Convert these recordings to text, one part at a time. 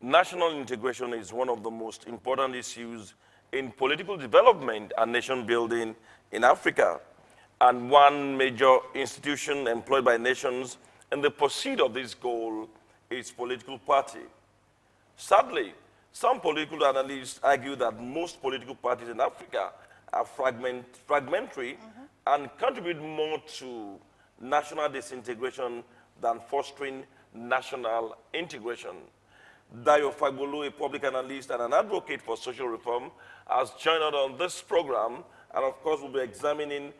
national integration is one of the most important issues in political development and nation building in Africa, and one major institution employed by nations in the pursuit of this goal is political party. Sadly, some political analysts argue that most political parties in Africa are fragmentary and contribute more to national disintegration than fostering national integration. Dayo Fagbolu, a public analyst and an advocate for social reform, has joined us on this program, and of course we'll be examining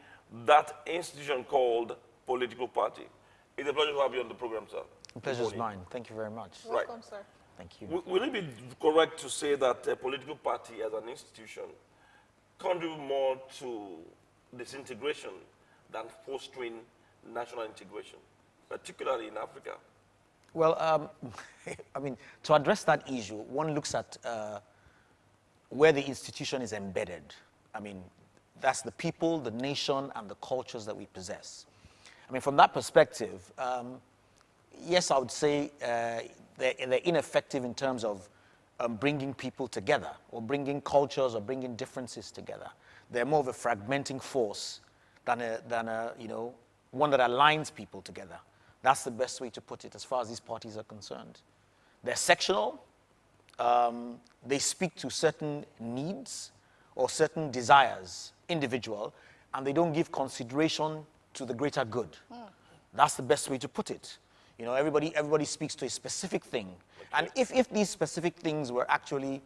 that institution called political party. It's a pleasure to have you on the program, sir. The pleasure is mine. Thank you very much. Welcome, sir. Thank you. Will it be correct to say that a political party as an institution contribute more to disintegration than fostering national integration, particularly in Africa? Well, I mean, to address that issue, one looks at where the institution is embedded. I mean, that's the people, the nation, and the cultures that we possess. I mean, from that perspective, yes, I would say they're ineffective in terms of bringing people together, or bringing cultures, or bringing differences together. They're more of a fragmenting force than a one that aligns people together. That's the best way to put it as far as these parties are concerned. They're sectional. They speak to certain needs or certain desires, individual, and they don't give consideration to the greater good. That's the best way to put it. You know, everybody speaks to a specific thing. And if these specific things were actually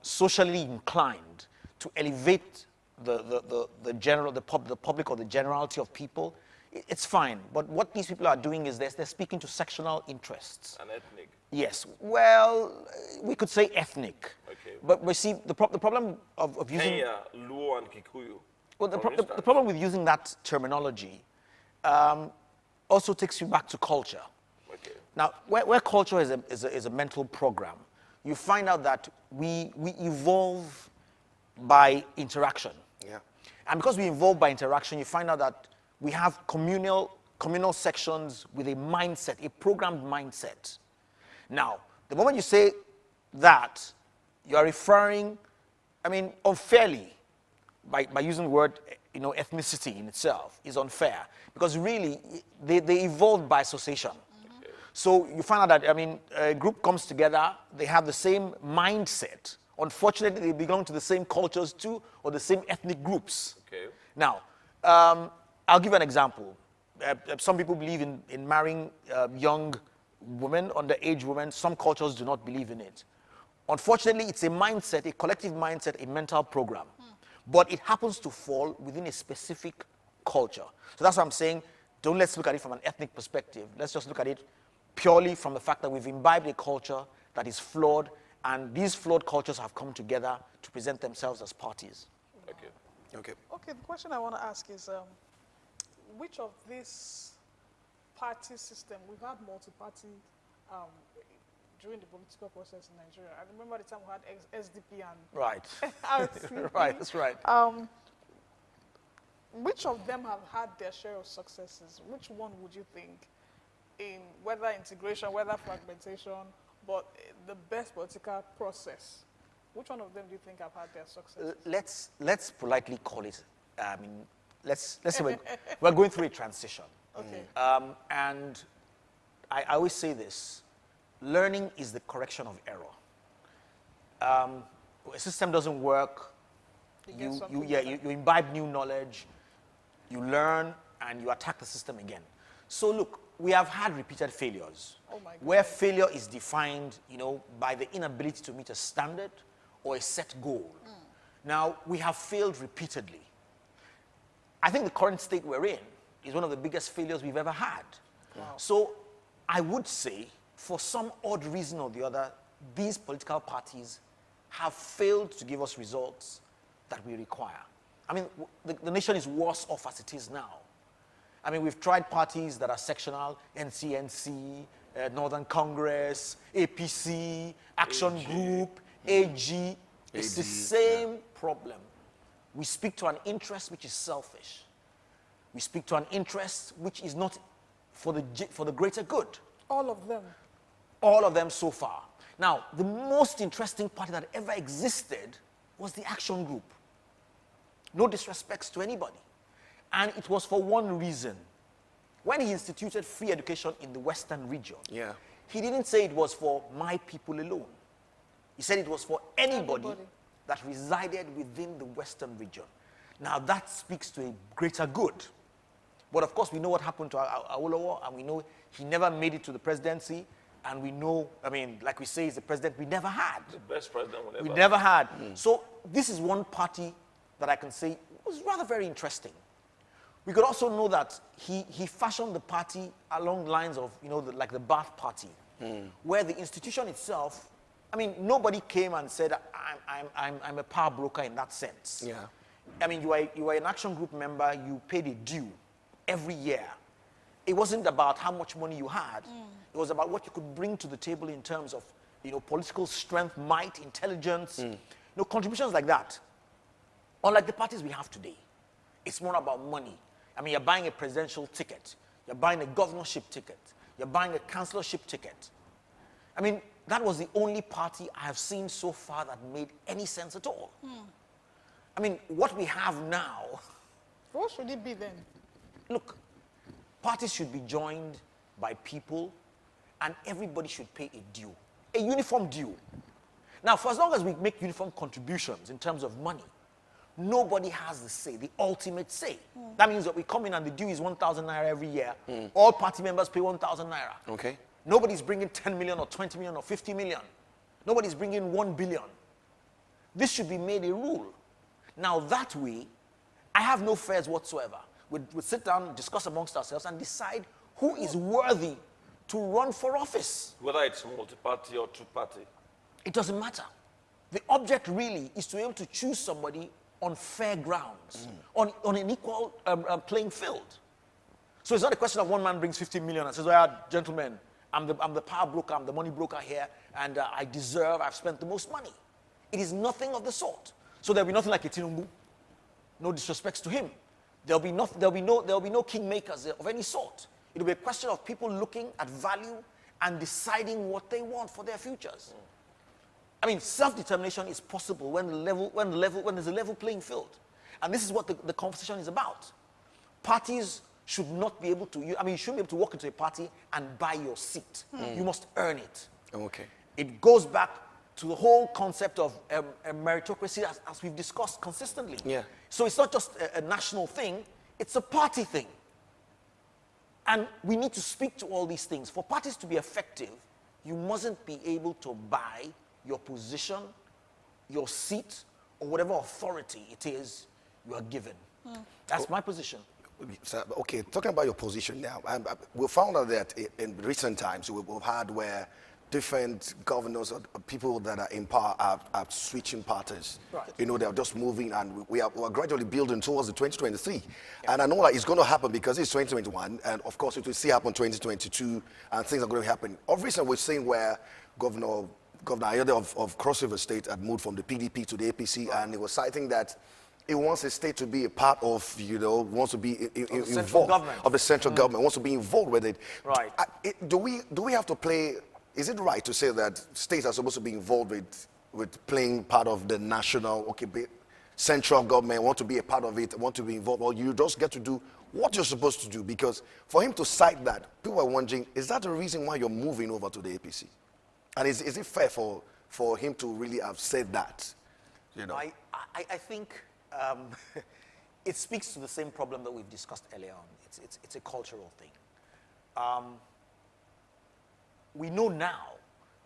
socially inclined to elevate the public or the generality of people, it's fine. But what these people are doing is they're speaking to sectional interests. And ethnic. Yes. Well, we could say ethnic. Okay. But we see the problem of using... Kenya, Luo, and Kikuyu. Well, the problem with using that terminology also takes you back to culture. Okay. Now, where culture is a mental program, you find out that we evolve by interaction. Yeah. And because we evolve by interaction, you find out that we have communal sections with a mindset, a programmed mindset. Now, the moment you say that, you are referring, I mean, unfairly, by using the word, ethnicity in itself is unfair, because really they evolved by association. So you find out that, I mean, a group comes together, they have the same mindset. Unfortunately, they belong to the same cultures too, or the same ethnic groups. Okay. Now, I'll give an example. Some people believe in marrying young women, underage women. Some cultures do not believe in it. Unfortunately, it's a mindset, a collective mindset, a mental program. But it happens to fall within a specific culture. So that's what I'm saying. Let's look at it from an ethnic perspective. Let's just look at it purely from the fact that we've imbibed a culture that is flawed, and these flawed cultures have come together to present themselves as parties. Okay. Okay. Okay, the question I want to ask is, which of this party system, we've had multi-party during the political process in Nigeria. I remember the time we had SDP and Right. RCP. Right, that's right. Which of them have had their share of successes? Which one would you think, in whether integration, whether fragmentation, but the best political process? Which one of them do you think have had their successes? Let's politely call it. I mean, let's say we're going through a transition. Okay. And I always say this: learning is the correction of error. A system doesn't work. You imbibe new knowledge, you learn, and you attack the system again. So look, we have had repeated failures, where failure is defined, by the inability to meet a standard or a set goal. Now, we have failed repeatedly. I think the current state we're in is one of the biggest failures we've ever had. Wow. So I would say, for some odd reason or the other, these political parties have failed to give us results that we require. I mean, the nation is worse off as it is now. I mean, we've tried parties that are sectional, NCNC, Northern Congress, APC, Action Group, AG. It's the same problem. We speak to an interest which is selfish. We speak to an interest which is not for the greater good. All of them? All of them so far. Now, the most interesting party that ever existed was the Action Group. No disrespects to anybody. And it was for one reason. When he instituted free education in the Western region, he didn't say it was for my people alone. He said it was for anybody that resided within the Western region. Now, that speaks to a greater good. But of course, we know what happened to Awolowo, and we know he never made it to the presidency. And we know, I mean, like we say, he's the president we never had. The best president we never had. So this is one party that I can say was rather very interesting. We could also know that he fashioned the party along the lines of, you know, like the Ba'ath Party, where the institution itself, I mean, nobody came and said, I'm a power broker in that sense. Yeah. I mean, you were an Action Group member, you paid a due every year. It wasn't about how much money you had. It was about what you could bring to the table in terms of, you know, political strength, might, intelligence, you know, contributions like that. Unlike the parties we have today, it's more about money. I mean, you're buying a presidential ticket, you're buying a governorship ticket, you're buying a councillorship ticket. I mean, that was the only party I have seen so far that made any sense at all. I mean, what we have now. What should it be then? Look, parties should be joined by people, and everybody should pay a due, a uniform due. Now, for as long as we make uniform contributions in terms of money, nobody has the say, the ultimate say. That means that we come in and the due is 1,000 naira every year. All party members pay 1,000 naira. Okay. Nobody's bringing 10 million or 20 million or 50 million. Nobody's bringing 1 billion. This should be made a rule. Now, that way, I have no fears whatsoever. We'll sit down, discuss amongst ourselves, and decide who is worthy to run for office. Whether it's multi-party or two-party. It doesn't matter. The object really is to be able to choose somebody on fair grounds, on an equal playing field. So it's not a question of one man brings 50 million and says, well, gentlemen, I'm the power broker, I'm the money broker here, and I've spent the most money. It is nothing of the sort. So there'll be nothing like a Tinubu. No disrespects to him. There'll be no kingmakers of any sort. It'll be a question of people looking at value and deciding what they want for their futures. I mean, self-determination is possible when there's a level playing field. And this is what the conversation is about. Parties should not be able to, you shouldn't be able to walk into a party and buy your seat. You must earn it. Okay. It goes back to the whole concept of meritocracy as we've discussed consistently. Yeah. So it's not just a national thing, it's a party thing. And we need to speak to all these things. For parties to be effective, you mustn't be able to buy your position, your seat, or whatever authority it is you are given. That's my position. So, okay, talking about your position now, we found out that in recent times we've had where different governors or people that are in power are switching parties. Right. You know, they're just moving, and we are gradually building towards the 2023. Yeah. And I know that it's going to happen because it's 2021, and of course it will still happen 2022, and things are going to happen. Of recent, we've seen where Governor Ayode of Cross River State had moved from the PDP to the APC, right. And he was citing that he wants the state to be a part of, you know, wants to be involved of the central government, wants to be involved with it. Right. Do we have to play? Is it right to say that states are supposed to be involved with playing part of the national, central government, want to be a part of it, want to be involved, or you just get to do what you're supposed to do? Because for him to cite that, people are wondering, is that the reason why you're moving over to the APC? And is it fair for him to really have said that? You know? I think it speaks to the same problem that we've discussed earlier on. It's a cultural thing. We know now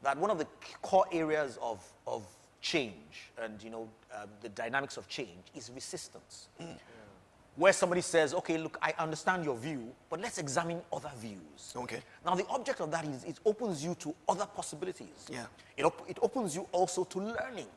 that one of the core areas of change and, you know, the dynamics of change is resistance. Where somebody says, okay, look, I understand your view, but let's examine other views. Okay. Now, the object of that is it opens you to other possibilities. Yeah. It opens you also to learning.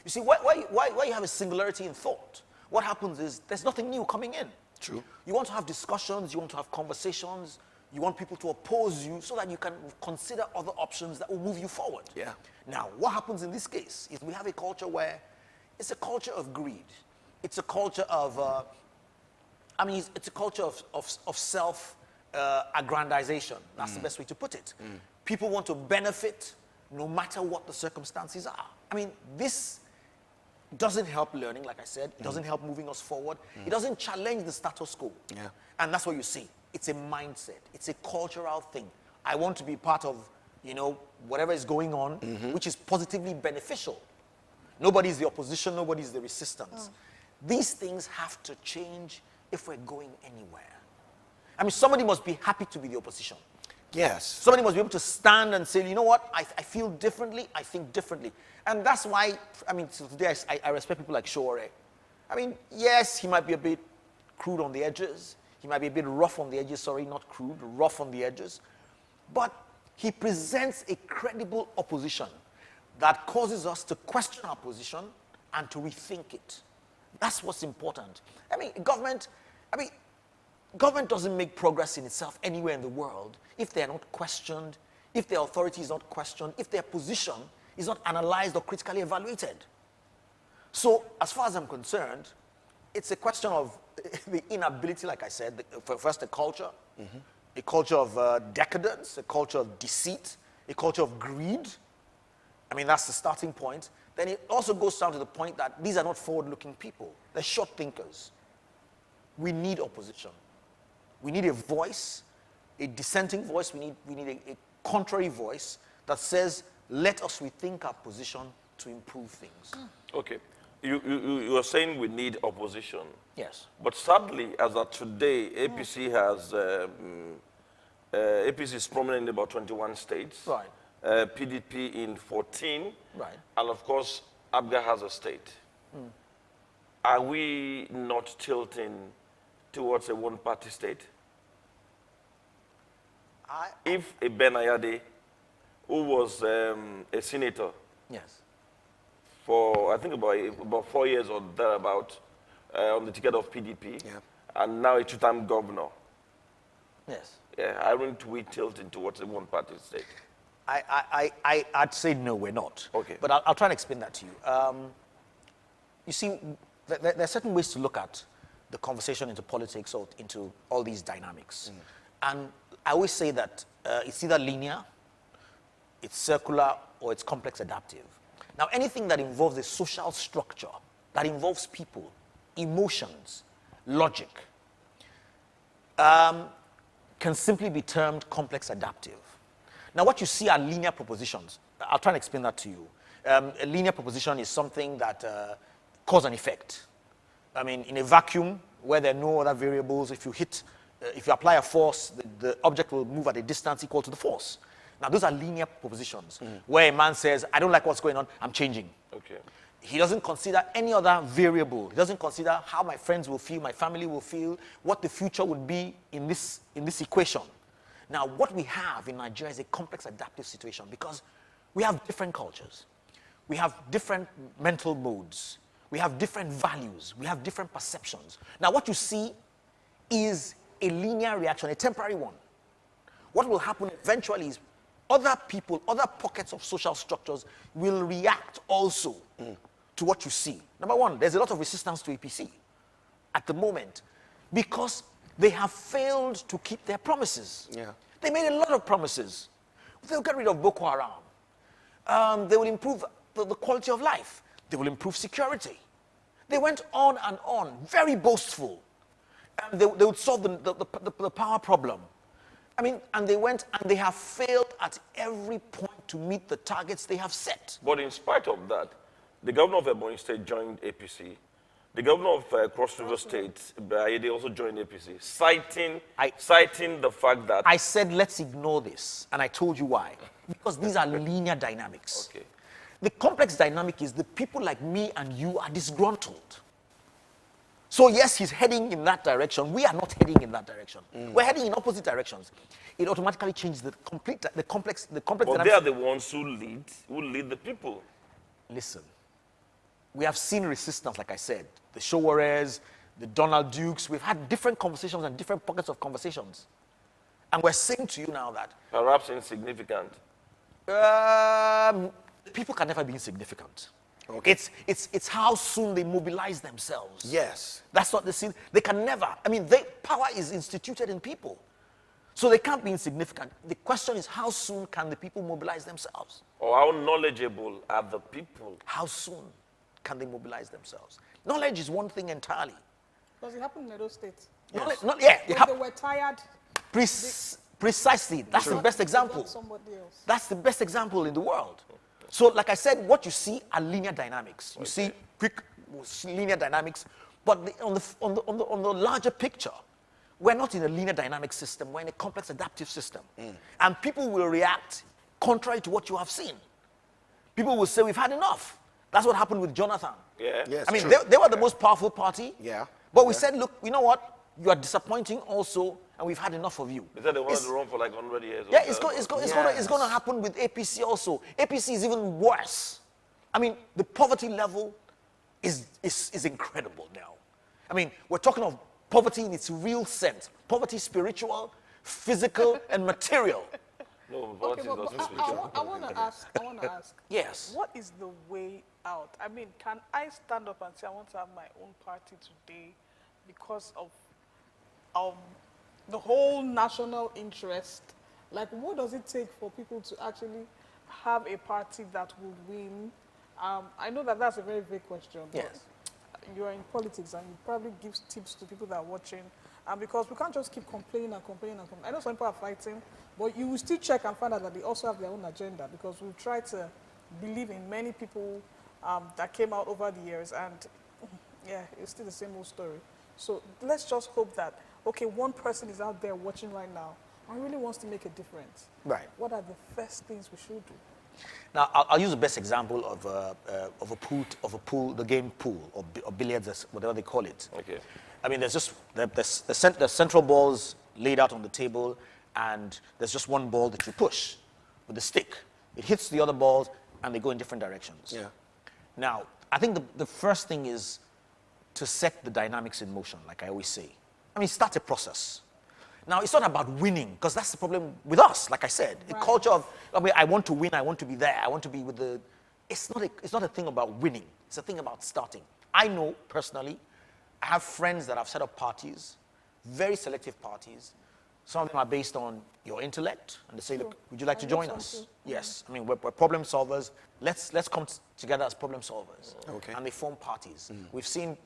You see, why you have a singularity in thought, what happens is there's nothing new coming in. True. You want to have discussions, you want to have conversations, you want people to oppose you so that you can consider other options that will move you forward. Yeah. Now, what happens in this case is we have a culture where it's a culture of greed. It's a culture of, it's a culture of self-aggrandization. That's the best way to put it. People want to benefit no matter what the circumstances are. I mean, this doesn't help learning, like I said. It doesn't help moving us forward. It doesn't challenge the status quo. Yeah. And that's what you see. It's a mindset. It's a cultural thing. I want to be part of, whatever is going on, which is positively beneficial. Nobody's the opposition. Nobody's the resistance. These things have to change if we're going anywhere. I mean, somebody must be happy to be the opposition. Yes. Somebody must be able to stand and say, you know what, I feel differently, I think differently. And that's why, I mean, so today I respect people like Sowore. I mean, yes, he might be a bit crude on the edges. He might be a bit rough on the edges, sorry, not crude, rough on the edges. But he presents a credible opposition that causes us to question our position and to rethink it. That's what's important. I mean, government doesn't make progress in itself anywhere in the world if they're not questioned, if their authority is not questioned, if their position is not analyzed or critically evaluated. So, as far as I'm concerned, it's a question of the inability, like I said, first a culture of decadence, a culture of deceit, a culture of greed. I mean, that's the starting point. Then it also goes down to the point that these are not forward-looking people. They're short thinkers. We need opposition. We need a voice, a dissenting voice. We need a contrary voice that says, let us rethink our position to improve things. Okay. You are saying we need opposition. Yes. But sadly, as of today, APC has, APC is prominent in about 21 states. Right. PDP in 14. Right. And of course, ABGA has a state. Are we not tilting towards a one-party state? If a Ben Ayade, who was a senator Yes. for, I think, about 4 years or thereabout, on the ticket of PDP, Yeah. and now a two-time governor, Yes. aren't we tilting towards a one-party state? I'd say no, we're not. Okay. But I'll try and explain that to you. You see, there are certain ways to look at the conversation into politics or into all these dynamics. And I always say that it's either linear, it's circular, or it's complex adaptive. Now, anything that involves a social structure, that involves people, emotions, logic, can simply be termed complex adaptive. Now, what you see are linear propositions. I'll try and explain that to you. A linear proposition is something that cause and effect. I mean, in a vacuum where there are no other variables, if you apply a force, the object will move at a distance equal to the force. Now, those are linear propositions where a man says, I don't like what's going on, I'm changing. Okay. He doesn't consider any other variable. He doesn't consider how my friends will feel, my family will feel, what the future would be in this equation. Now, what we have in Nigeria is a complex adaptive situation because we have different cultures. We have different mental modes. We have different values. We have different perceptions. Now, what you see is a linear reaction, a temporary one. What will happen eventually is other people, other pockets of social structures will react also to what you see. Number one, there's a lot of resistance to APC at the moment because they have failed to keep their promises. Yeah. They made a lot of promises. They'll get rid of Boko Haram. They will improve the quality of life. They will improve security. They went on and on, very boastful. And they would solve the power problem. I mean, and they went and they have failed at every point to meet the targets they have set. But in spite of that, the governor of Ebonyi State joined APC. The governor of Cross River State, they also joined APC, citing the fact that... I said, let's ignore this. And I told you why. Because these are linear dynamics. Okay. The complex dynamic is the people like me and you are disgruntled. So yes, he's heading in that direction. We are not heading in that direction. We're heading in opposite directions. It automatically changes the complex But dynamics. they are the ones who lead the people. Listen, we have seen resistance, like I said. The Showores, the Donald Dukes, we've had different conversations and different pockets of conversations. And we're saying to you now that Perhaps insignificant. people can never be insignificant. Okay. It's how soon they mobilize themselves. Yes. That's what they see. They can never. I mean, power is instituted in people. So they can't be insignificant. The question is, how soon can the people mobilize themselves? Or how knowledgeable are the people? How soon can they mobilize themselves? Knowledge is one thing entirely. Because it happened in Edo State. They were tired. Precisely. That's the best example. Somebody else. That's the best example in the world. So, like I said, what you see are linear dynamics. You see quick linear dynamics, but on the larger picture, we're not in a linear dynamic system. We're in a complex adaptive system, and people will react contrary to what you have seen. People will say, "We've had enough." That's what happened with Jonathan. Yeah. Yes, I mean, true. they were the most powerful party. Yeah. But we said, look, you know what? You are disappointing also, and we've had enough of you. They said they wanted It's- to run for like 100 years. Yeah, or it's so. going to happen with APC also. APC is even worse. I mean, the poverty level is incredible now. I mean, we're talking of poverty in its real sense. Poverty spiritual, physical, and material. No, Okay, politics but doesn't speak. I want to ask. Yes. What is the way out? I mean, can I stand up and say I want to have my own party today because of the whole national interest? Like, what does it take for people to actually have a party that will win? I know that that's a very big question. But Yes. you're in politics and you probably give tips to people that are watching. And because we can't just keep complaining and complaining and complaining. I know some people are fighting, but you will still check and find out that they also have their own agenda, because we've tried to believe in many people that came out over the years, and yeah, it's still the same old story. So let's just hope that, okay, one person is out there watching right now and really wants to make a difference. Right. What are the first things we should do? Now, I'll use the best example of a pool, the game pool, or billiards, whatever they call it. Okay. I mean, there's just the central balls laid out on the table, and there's just one ball that you push with the stick. It hits the other balls, and they go in different directions. Yeah. Now, I think the first thing is to set the dynamics in motion, like I always say. I mean, start a process. Now, it's not about winning, because that's the problem with us, like I said. The Right. culture of, I mean, I want to win, I want to be there, I want to be with the... It's not a thing about winning. It's a thing about starting. I know, personally, I have friends that have set up parties, very selective parties. Some of them are based on your intellect, and they say, look, would you like to I join hope us? so too. Yes. I mean, we're problem solvers. Let's come together as problem solvers. Okay. And they form parties. We've seen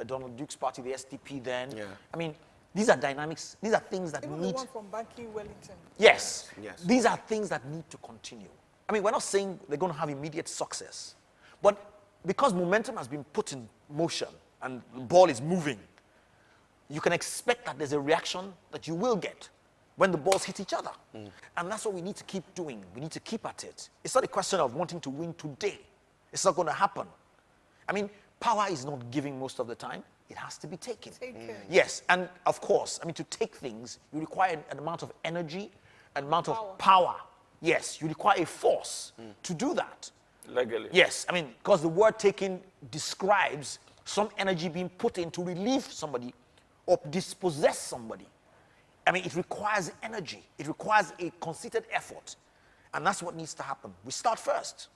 Donald Duke's party, the SDP then. Yeah. I mean, these are dynamics. These are things that Even need... the one from Banky Wellington. Yes. Yes. These are things that need to continue. I mean, we're not saying they're going to have immediate success. But because momentum has been put in motion and the ball is moving, you can expect that there's a reaction that you will get when the balls hit each other. And that's what we need to keep doing. We need to keep at it. It's not a question of wanting to win today. It's not going to happen. I mean, power is not giving most of the time. It has to be taken. Yes, and of course, I mean, to take things, you require an amount of energy, an amount of power. Yes, you require a force to do that. Legally. Yes, I mean, because the word taking describes some energy being put in to relieve somebody or dispossess somebody. I mean, it requires energy. It requires a concerted effort. And that's what needs to happen. We start first.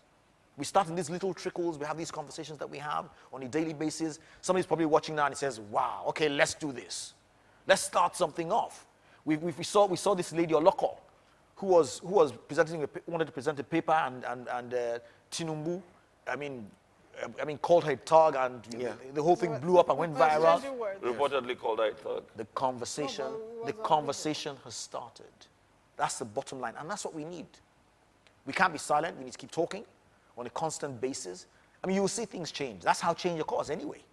We start in these little trickles. We have these conversations that we have on a daily basis. Somebody's probably watching now and he says, wow, okay, let's do this. Let's start something off. We saw this lady, Oloko, who was wanted to present a paper, and Tinubu, I mean, called her a thug, and the whole thing blew up and went viral. Reportedly called her a thug. The conversation has started. That's the bottom line, and that's what we need. We can't be silent. We need to keep talking on a constant basis. I mean, you will see things change. That's how change occurs anyway.